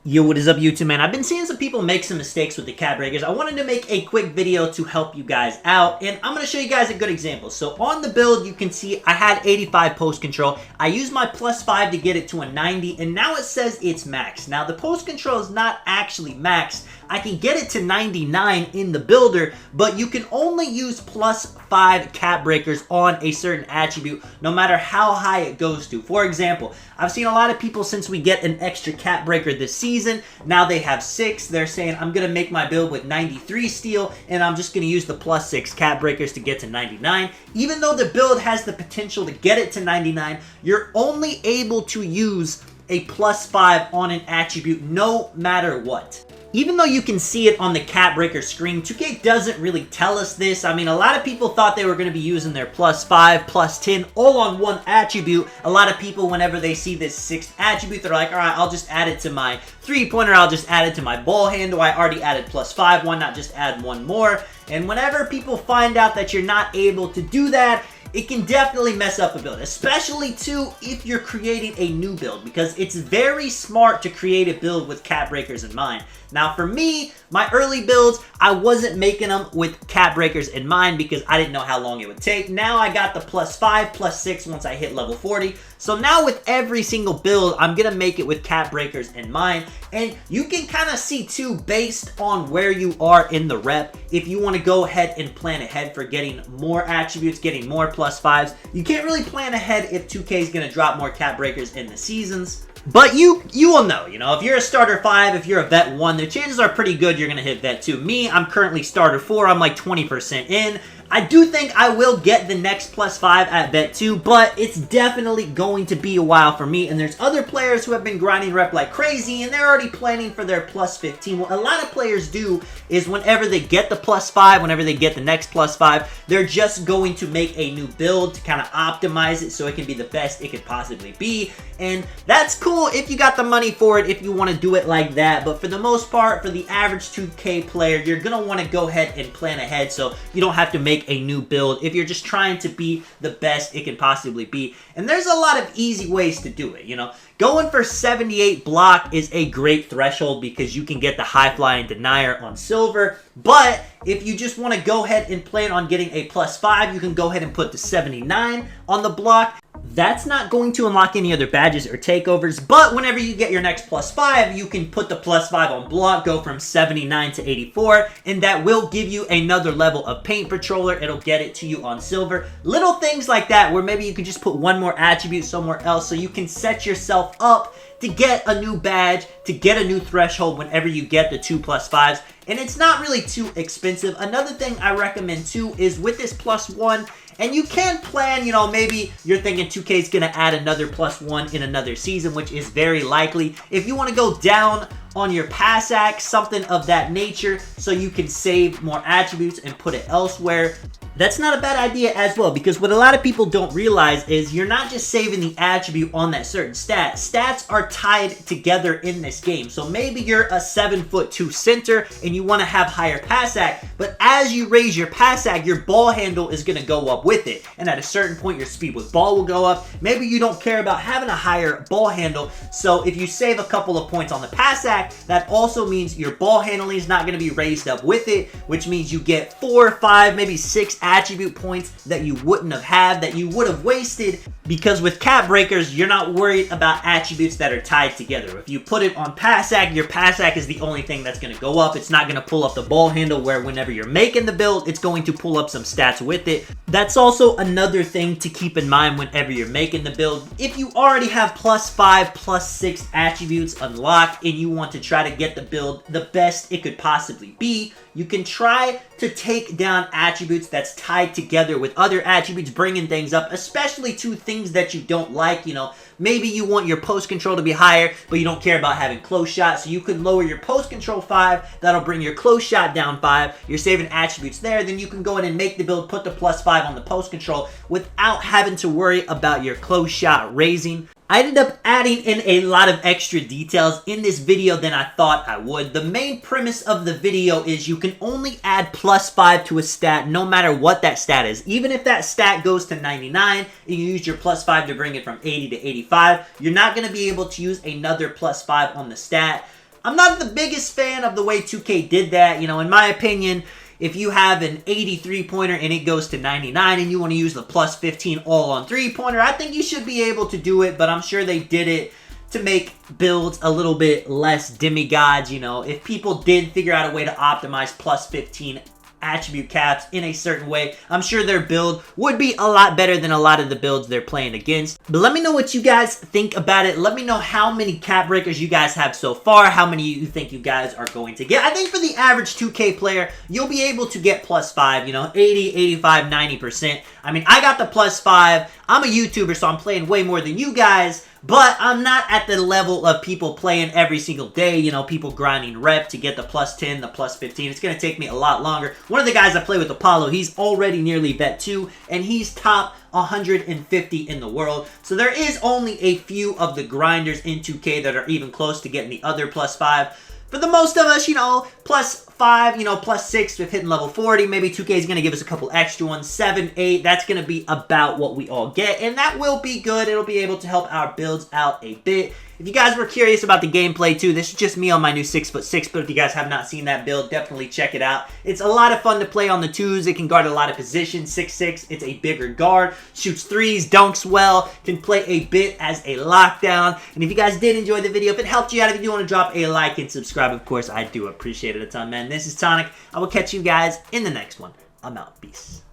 Yo, what is up, YouTube, man? I've been seeing some people make some mistakes with the cap breakers. I wanted to make a quick video to help you guys out, and I'm going to show you guys a good example. So on the build, you can see I had 85 post control. I used my +5 to get it to a 90, and now it says it's max. Now, the post control is not actually maxed. I can get it to 99 in the builder, but you can only use +5 cap breakers on a certain attribute, no matter how high it goes to. For example, I've seen a lot of people, since we get an extra cap breaker this season, now they have 6. They're saying, I'm going to make my build with 93 steel, and I'm just going to use the +6 cap breakers to get to 99. Even though the build has the potential to get it to 99, you're only able to use a +5 on an attribute no matter what. Even though you can see it on the cap breaker screen, 2K doesn't really tell us this. I mean, a lot of people thought they were going to be using their +5, +10 all on one attribute. A lot of people, whenever they see this 6th attribute, they're like, all right, I'll just add it to my 3-pointer. I'll just add it to my ball handle. I already added +5. Why not just add one more? And whenever people find out that you're not able to do that, it can definitely mess up a build, especially too if you're creating a new build, because it's very smart to create a build with cap breakers in mind. Now for me, my early builds, I wasn't making them with cap breakers in mind because I didn't know how long it would take. Now I got the +5, +6 once I hit level 40. So now with every single build, I'm going to make it with cap breakers in mind. And you can kind of see too, based on where you are in the rep, if you want to go ahead and plan ahead for getting more attributes, getting more +5s. You can't really plan ahead if 2K is going to drop more cap breakers in the seasons. But you will know, if you're a starter 5, if you're a vet 1, the chances are pretty good you're going to hit vet 2. Me, I'm currently starter 4. I'm like 20% in. I do think I will get the next +5 at vet 2, but it's definitely going to be a while for me. And there's other players who have been grinding rep like crazy, and they're already planning for their +15. What a lot of players do is whenever they get the +5, whenever they get the next +5, they're just going to make a new build to kind of optimize it so it can be the best it could possibly be. And that's cool if you got the money for it, if you want to do it like that. But for the most part, for the average 2K player, you're going to want to go ahead and plan ahead so you don't have to make a new build if you're just trying to be the best it can possibly be. And there's a lot of easy ways to do it, Going for 78 block is a great threshold because you can get the high flying denier on silver. But if you just want to go ahead and plan on getting a +5, you can go ahead and put the 79 on the block. That's not going to unlock any other badges or takeovers, but whenever you get your next +5, you can put the +5 on block, go from 79 to 84, and that will give you another level of paint patroller. It'll get it to you on silver. Little things like that where maybe you can just put one more attribute somewhere else so you can set yourself up to get a new badge, to get a new threshold whenever you get the 2 +5s. And it's not really too expensive. Another thing I recommend too is with this +1, and you can plan, maybe you're thinking 2K is going to add another +1 in another season, which is very likely. If you want to go down on your pass act, something of that nature, so you can save more attributes and put it elsewhere, that's not a bad idea as well, because what a lot of people don't realize is you're not just saving the attribute on that certain stat. Stats are tied together in this game. So maybe you're a 7'2" center and you want to have higher pass act, but as you raise your pass act, your ball handle is going to go up with it. And at a certain point, your speed with ball will go up. Maybe you don't care about having a higher ball handle. So if you save a couple of points on the pass act, that also means your ball handling is not going to be raised up with it, which means you get 4, 5, maybe 6 attribute points that you wouldn't have had, that you would have wasted, because with cap breakers, you're not worried about attributes that are tied together. If you put it on pass act, your pass act is the only thing that's going to go up. It's not going to pull up the ball handle, where whenever you're making the build, it's going to pull up some stats with it. That's also another thing to keep in mind whenever you're making the build. If you already have +5, +6 attributes unlocked and you want to try to get the build the best it could possibly be, you can try to take down attributes that's tied together with other attributes, bringing things up, especially to things that you don't like. Maybe you want your post control to be higher, but you don't care about having close shot, so you could lower your post control 5. That'll bring your close shot down 5. You're saving attributes there. Then you can go in and make the build, put the +5 on the post control without having to worry about your close shot raising. I ended up adding in a lot of extra details in this video than I thought I would. The main premise of the video is you can only add +5 to a stat no matter what that stat is. Even if that stat goes to 99 and you use your +5 to bring it from 80 to 85, you're not going to be able to use another +5 on the stat I'm not the biggest fan of the way 2K did that. You know, in my opinion, if you have an 83 pointer and it goes to 99 and you want to use the plus 15 all on 3-pointer, I think you should be able to do it, but I'm sure they did it to make builds a little bit less demigods. You know, if people did figure out a way to optimize plus 15 attribute caps in a certain way, I'm sure their build would be a lot better than a lot of the builds they're playing against. But let me know what you guys think about it. Let me know how many cap breakers you guys have so far, how many you think you guys are going to get. I think for the average 2K player, you'll be able to get plus 5, you know, 80, 85, 90%. I mean, I got the plus 5. I'm a YouTuber, so I'm playing way more than you guys, but I'm not at the level of people playing every single day, you know, people grinding rep to get the plus 10, the plus 15. It's going to take me a lot longer. One of the guys I play with, Apollo, he's already nearly vet 2, and he's top 150 in the world. So there is only a few of the grinders in 2K that are even close to getting the other plus 5. For the most of us, you know, plus 5, you know, plus 6 with hitting level 40. Maybe 2K is going to give us a couple extra ones. 7, 8, that's going to be about what we all get. And that will be good. It'll be able to help our builds out a bit. If you guys were curious about the gameplay too, this is just me on my new 6'6", but if you guys have not seen that build, definitely check it out. It's a lot of fun to play on the 2s. It can guard a lot of positions. 6'6", it's a bigger guard. Shoots 3s, dunks well, can play a bit as a lockdown. And if you guys did enjoy the video, if it helped you out, if you do want to drop a like and subscribe, of course, I do appreciate it a ton, man. This is Tonic. I will catch you guys in the next one. I'm out. Peace.